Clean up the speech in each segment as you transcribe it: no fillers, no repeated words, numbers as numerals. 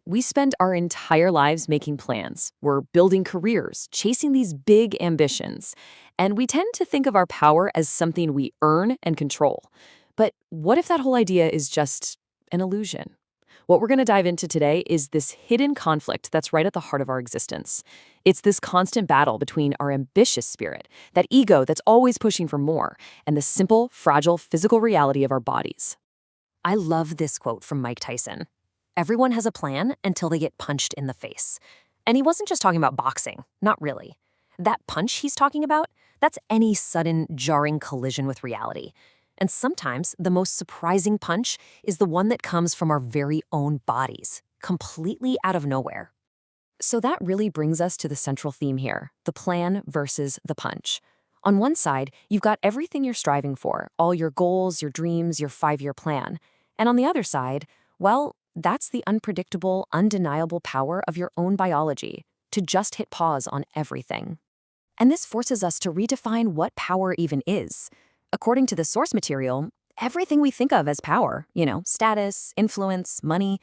We spend our entire lives making plans. We're building careers, chasing these big ambitions. And we tend to think of our power as something we earn and control. But what if that whole idea is just an illusion? What we're going to dive into today is this hidden conflict that's right at the heart of our existence. It's this constant battle between our ambitious spirit, that ego that's always pushing for more, and the simple, fragile physical reality of our bodies. I love this quote from Mike Tyson. Everyone has a plan until they get punched in the face. And he wasn't just talking about boxing, not really. That punch he's talking about, that's any sudden, jarring collision with reality. And sometimes the most surprising punch is the one that comes from our very own bodies, completely out of nowhere. So that really brings us to the central theme here, the plan versus the punch. On one side, you've got everything you're striving for, all your goals, your dreams, your 5-year plan. And on the other side, well, that's the unpredictable, undeniable power of your own biology to just hit pause on everything. And this forces us to redefine what power even is. According to the source material, everything we think of as power, status, influence, money,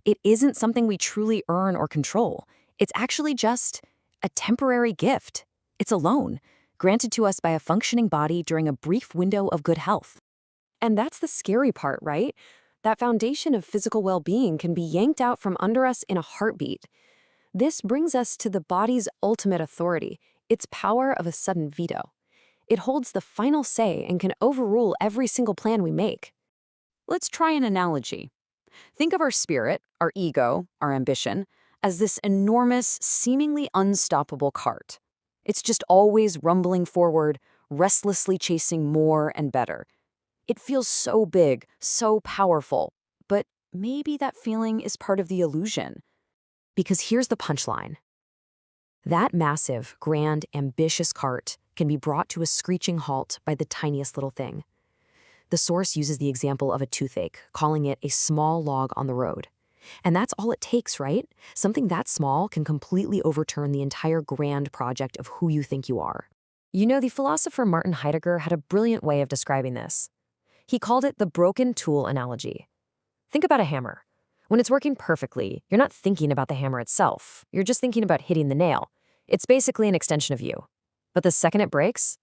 it isn't something we truly earn or control. It's actually just a temporary gift. It's a loan, granted to us by a functioning body during a brief window of good health. And that's the scary part, right? That foundation of physical well-being can be yanked out from under us in a heartbeat. This brings us to the body's ultimate authority, its power of a sudden veto. It holds the final say and can overrule every single plan we make. Let's try an analogy. Think of our spirit, our ego, our ambition, as this enormous, seemingly unstoppable cart. It's just always rumbling forward, restlessly chasing more and better. It feels so big, so powerful, but maybe that feeling is part of the illusion. Because here's the punchline. That massive, grand, ambitious cart can be brought to a screeching halt by the tiniest little thing. The source uses the example of a toothache, calling it a small log on the road. And that's all it takes, right? Something that small can completely overturn the entire grand project of who you think you are. The philosopher Martin Heidegger had a brilliant way of describing this. He called it the broken tool analogy. Think about a hammer. When it's working perfectly, you're not thinking about the hammer itself. You're just thinking about hitting the nail. It's basically an extension of you. But the second it breaks,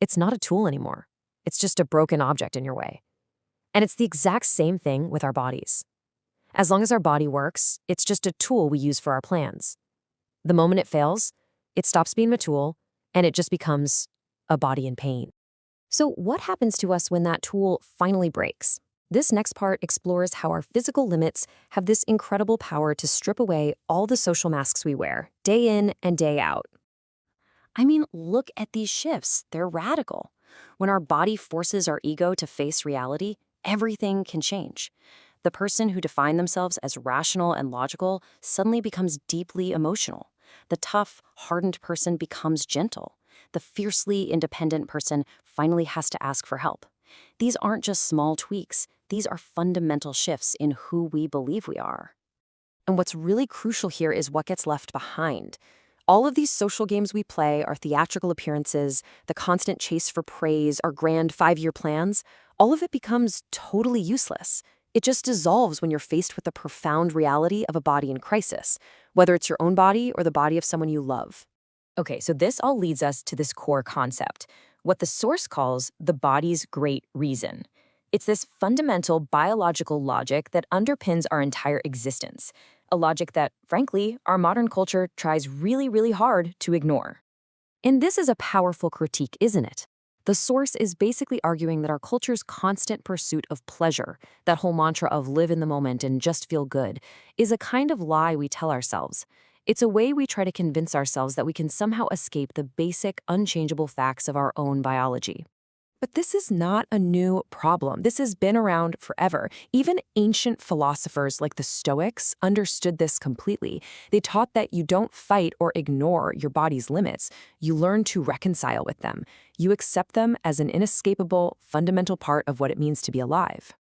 it's not a tool anymore. It's just a broken object in your way. And it's the exact same thing with our bodies. As long as our body works, it's just a tool we use for our plans. The moment it fails, it stops being a tool, and it just becomes a body in pain. So what happens to us when that tool finally breaks? This next part explores how our physical limits have this incredible power to strip away all the social masks we wear, day in and day out. I mean, look at these shifts. They're radical. When our body forces our ego to face reality, everything can change. The person who defined themselves as rational and logical suddenly becomes deeply emotional. The tough, hardened person becomes gentle. The fiercely independent person finally has to ask for help. These aren't just small tweaks. These are fundamental shifts in who we believe we are. And what's really crucial here is what gets left behind. All of these social games we play, our theatrical appearances, the constant chase for praise, our grand 5-year plans, all of it becomes totally useless. It just dissolves when you're faced with the profound reality of a body in crisis, whether it's your own body or the body of someone you love. Okay, so this all leads us to this core concept, what the source calls the body's great reason. It's this fundamental biological logic that underpins our entire existence, a logic that, frankly, our modern culture tries really, really hard to ignore. And this is a powerful critique, isn't it? The source is basically arguing that our culture's constant pursuit of pleasure, that whole mantra of live in the moment and just feel good, is a kind of lie we tell ourselves. It's a way we try to convince ourselves that we can somehow escape the basic, unchangeable facts of our own biology. But this is not a new problem. This has been around forever. Even ancient philosophers like the Stoics understood this completely. They taught that you don't fight or ignore your body's limits. You learn to reconcile with them. You accept them as an inescapable, fundamental part of what it means to be alive.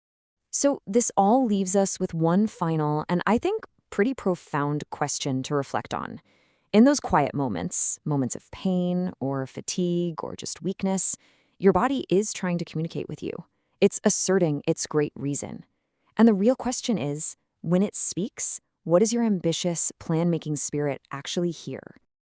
So this all leaves us with one final, and I think pretty profound question to reflect on. In those quiet moments, moments of pain or fatigue or just weakness, your body is trying to communicate with you. It's asserting its great reason. And the real question is, when it speaks, What does your ambitious, plan making spirit actually hear?